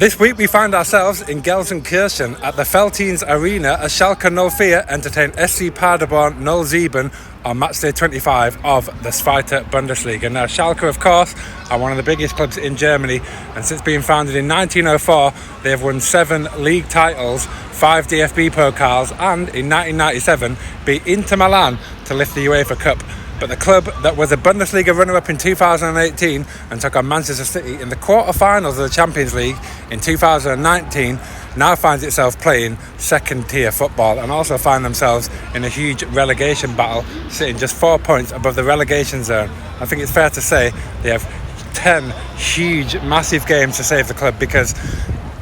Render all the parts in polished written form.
This week we find ourselves in Gelsenkirchen at the Veltins Arena as Schalke 04 entertain SC Paderborn 07 on matchday 25 of the Zweite Bundesliga. Now Schalke, of course, are one of the biggest clubs in Germany, and since being founded in 1904 they have won 7 league titles, 5 DFB Pokals, and in 1997 beat Inter Milan to lift the UEFA Cup. But the club that was a Bundesliga runner-up in 2018 and took on Manchester City in the quarter-finals of the Champions League in 2019 now finds itself playing second-tier football and also find themselves in a huge relegation battle, sitting just 4 points above the relegation zone. I think it's fair to say they have 10 huge, massive games to save the club, because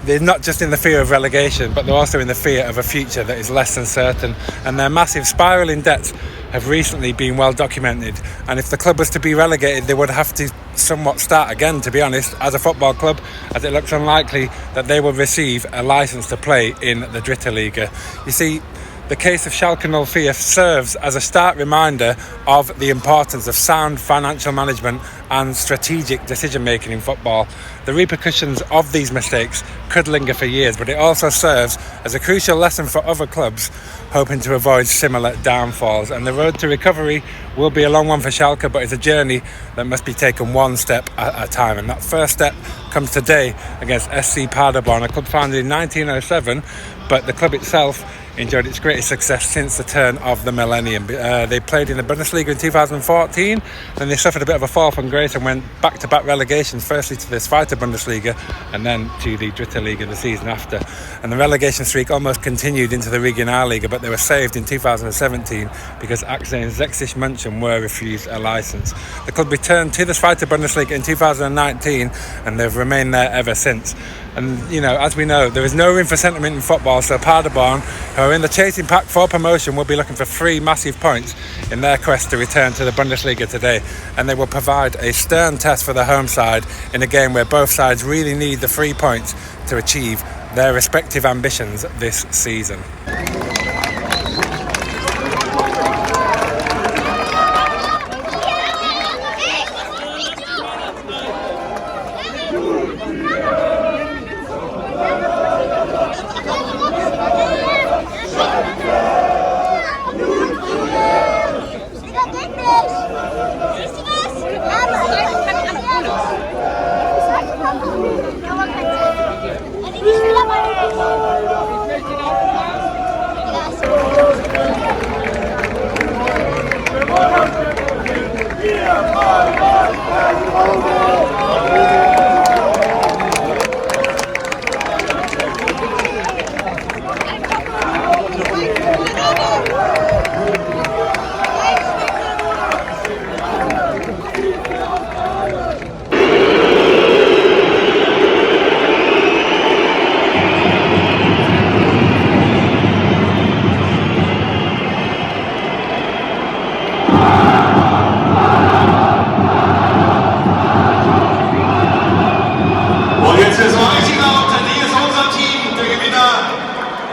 they're not just in the fear of relegation, but they're also in the fear of a future that is less than certain. And their massive spiralling debts have recently been well documented. And if the club was to be relegated, they would have to somewhat start again, to be honest, as a football club, as it looks unlikely that they will receive a licence to play in the Dritte Liga. You see, the case of Schalke 04 serves as a stark reminder of the importance of sound financial management and strategic decision-making in football. The repercussions of these mistakes could linger for years, but it also serves as a crucial lesson for other clubs hoping to avoid similar downfalls. And the road to recovery will be a long one for Schalke, but it's a journey that must be taken one step at a time. And that first step comes today against SC Paderborn, a club founded in 1907, but the club itself enjoyed its greatest success since the turn of the millennium. They played in the Bundesliga in 2014, then they suffered a bit of a fall from grace and went back-to-back relegations, firstly to the Zweite Bundesliga and then to the Dritte Liga the season after. And the relegation streak almost continued into the Regionalliga, but they were saved in 2017 because Axel and Sächsisch München were refused a licence. The club returned to the Zweite Bundesliga in 2019 and they've remained there ever since. And, you know, as we know, there is no room for sentiment in football, so Paderborn, who are in the chasing pack for promotion, will be looking for 3 massive points in their quest to return to the Bundesliga today. And they will provide a stern test for the home side in a game where both sides really need the 3 points to achieve their respective ambitions this season.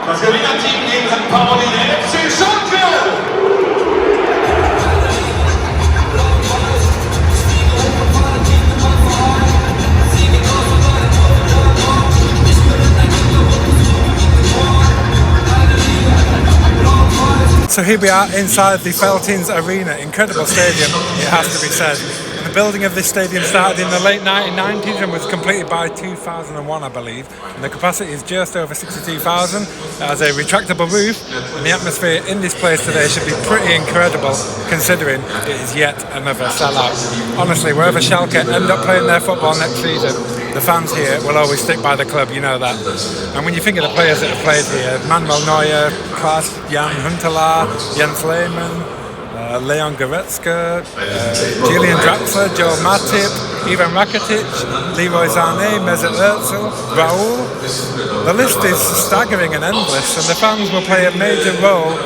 Das Gewinnerteam gegen St. Pauli, der FC Schalke! So here we are inside the Veltins Arena, incredible stadium, it has to be said. The building of this stadium started in the late 1990s and was completed by 2001, I believe. And the capacity is just over 62,000. It has a retractable roof, and the atmosphere in this place today should be pretty incredible, considering it is yet another sellout. Honestly, wherever Schalke end up playing their football next season, the fans here will always stick by the club, you know that. And when you think of the players that have played here, Manuel Neuer, Klaas-Jan Huntelaar, Jens Lehmann, Leon Goretzka, Julian Draxler, Joel Matip, Ivan Rakitic, Leroy Sané, Mesut Özil, Raul. The list is staggering and endless, and the fans will play a major role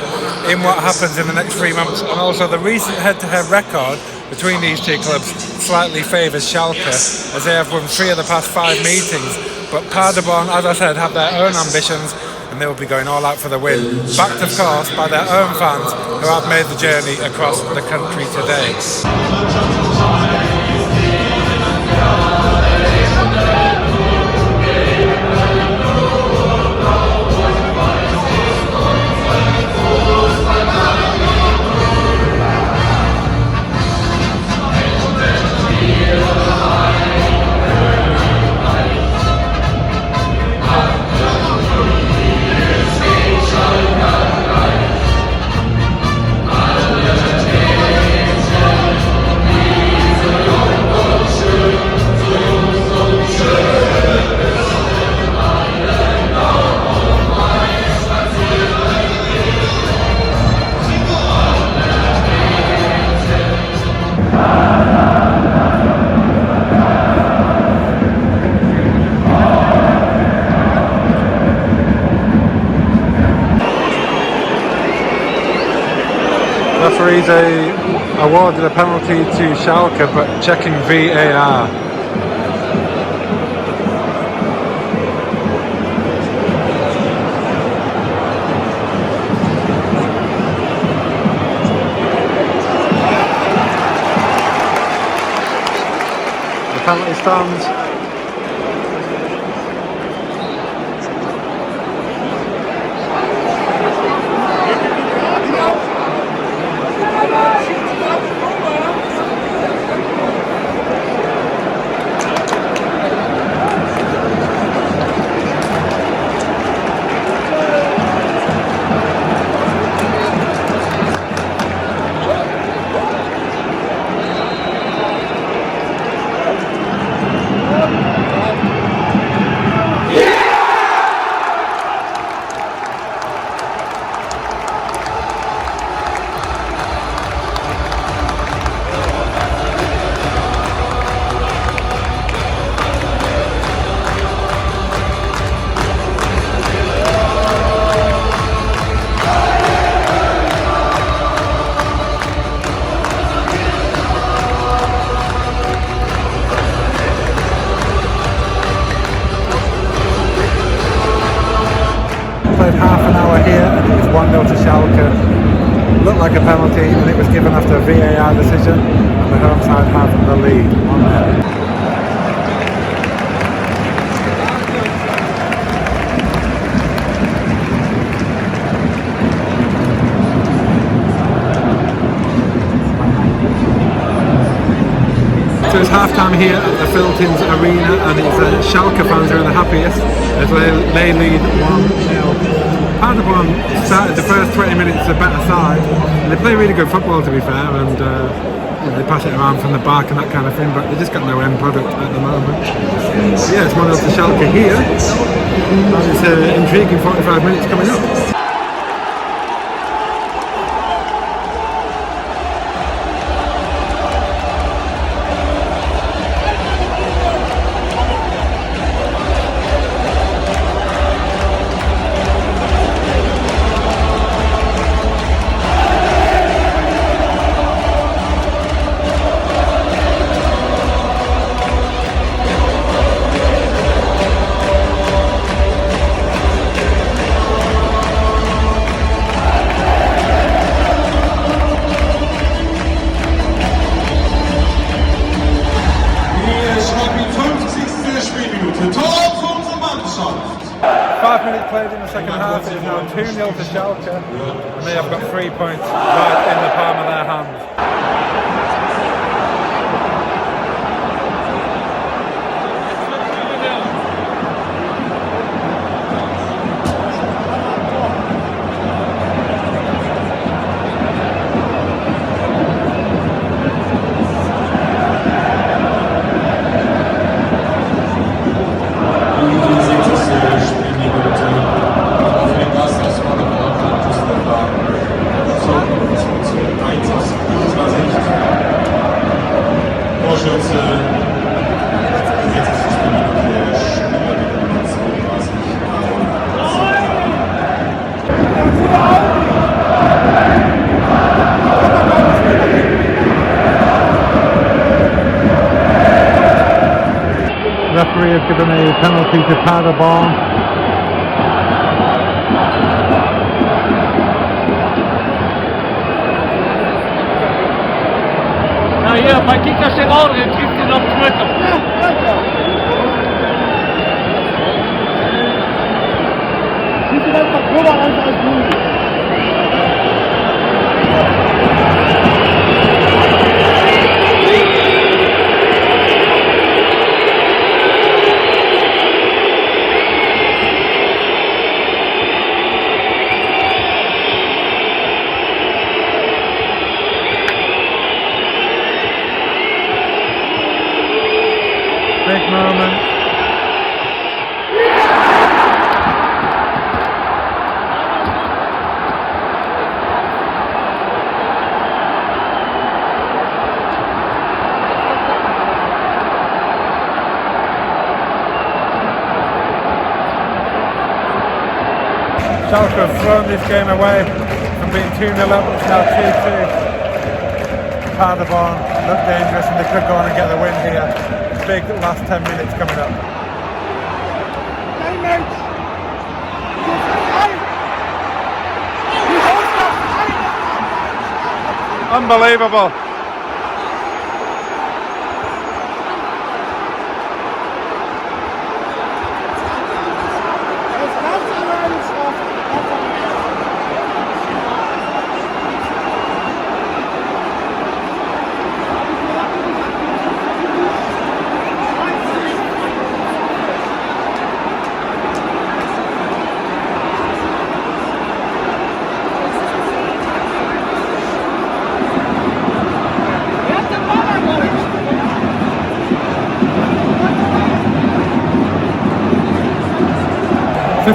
in what happens in the next 3 months. And also the recent head-to-head record between these two clubs slightly favours Schalke, as they have won 3 of the past 5 meetings. But Paderborn, as I said, have their own ambitions, and they will be going all out for the win, backed of course by their own fans who have made the journey across the country today. referees awarded a penalty to Schalke, but checking VAR. The penalty stands. Played half an hour here and it was 1-0 to Schalke. Looked like a penalty and it was given after a VAR decision, and the home side have the lead on there. So it's half-time here at the Philtins Arena, and it's Schalke fans who are the happiest as they lead 1-0. Paderborn started the first 20 minutes a better side, and they play really good football to be fair, and they pass it around from the back and that kind of thing, but they just got no end product at the moment. So yeah, it's 1-0 to Schalke here, and it's an intriguing 45 minutes coming up. Tor für unsere Mannschaft. 5 minutes played in the second half. It is now 2-0 to Schalke, and they have got 3 points right in the palm of their hands. Referee has given a penalty to Paderborn. Nou hier, bei Kicker steht auch drin, kriegt ihn auf Twitter. Sieht ihn einfach drüber als gut. Big moment. Schalke have thrown this game away from being 2-0 up, it's now 2-2. Paderborn look dangerous and they could go on and get the win here. Big last 10 minutes coming up. Unbelievable.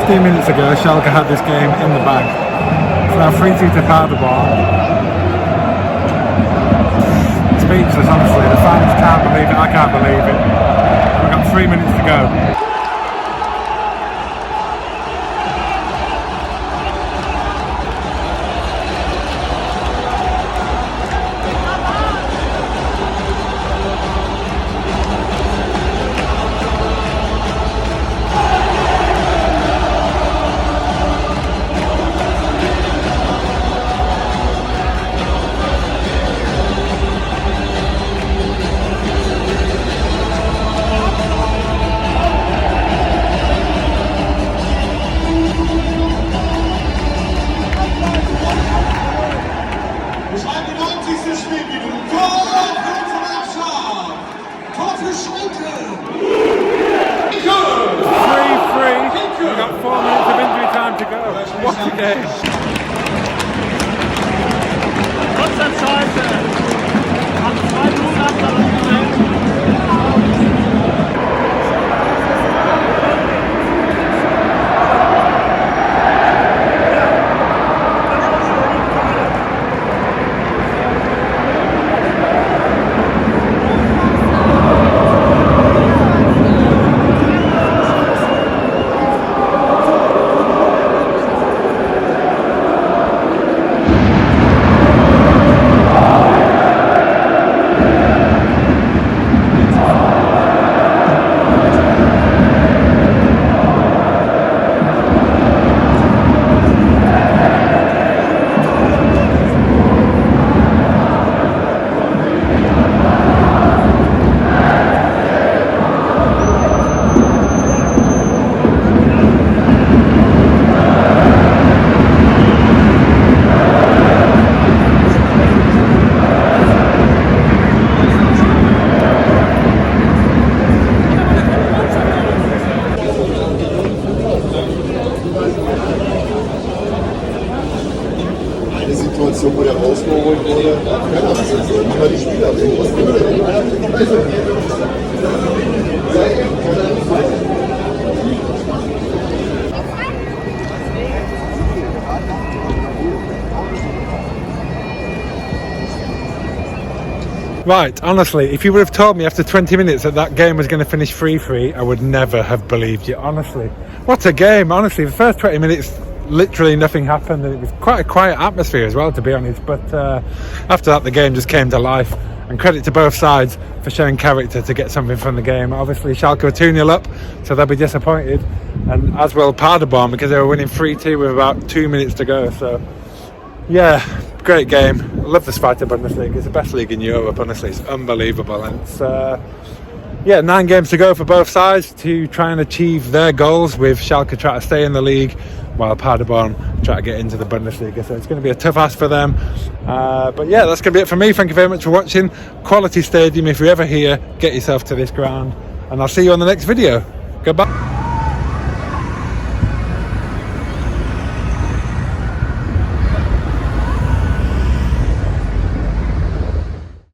Minutes ago, Schalke had this game in the bag. It's now 3-2 to Paderborn. Speechless, honestly. The fans can't believe it. I can't believe it. We've got 3 minutes to go. Das 91. Spielminute. Tor zum Abschlag. Tor für Schalke. 3-3. We've got 4 minutes of injury time to go. What a game. Kurzer Zeit. Nach 2 Minuten hat er das gesehen. Situation, wo der rausgeholt wurde, aber die Spieler Right, honestly, if you would have told me after 20 minutes that that game was going to finish 3-3, I would never have believed you, honestly. What a game, honestly. The first 20 minutes, literally nothing happened, and it was quite a quiet atmosphere as well, to be honest. But after that, the game just came to life. And credit to both sides for showing character to get something from the game. Obviously, Schalke were 2-0 up, so they'll be disappointed. And as will Paderborn, because they were winning 3-2 with about 2 minutes to go. So, yeah, great game. I love the Zweite Bundesliga. It's the best league in Europe, honestly. It's unbelievable. And it's, 9 games to go for both sides to try and achieve their goals, with Schalke trying to stay in the league while Paderborn try to get into the Bundesliga. So it's going to be a tough ask for them. But yeah, that's going to be it for me. Thank you very much for watching. Quality stadium. If you're ever here, get yourself to this ground. And I'll see you on the next video. Goodbye.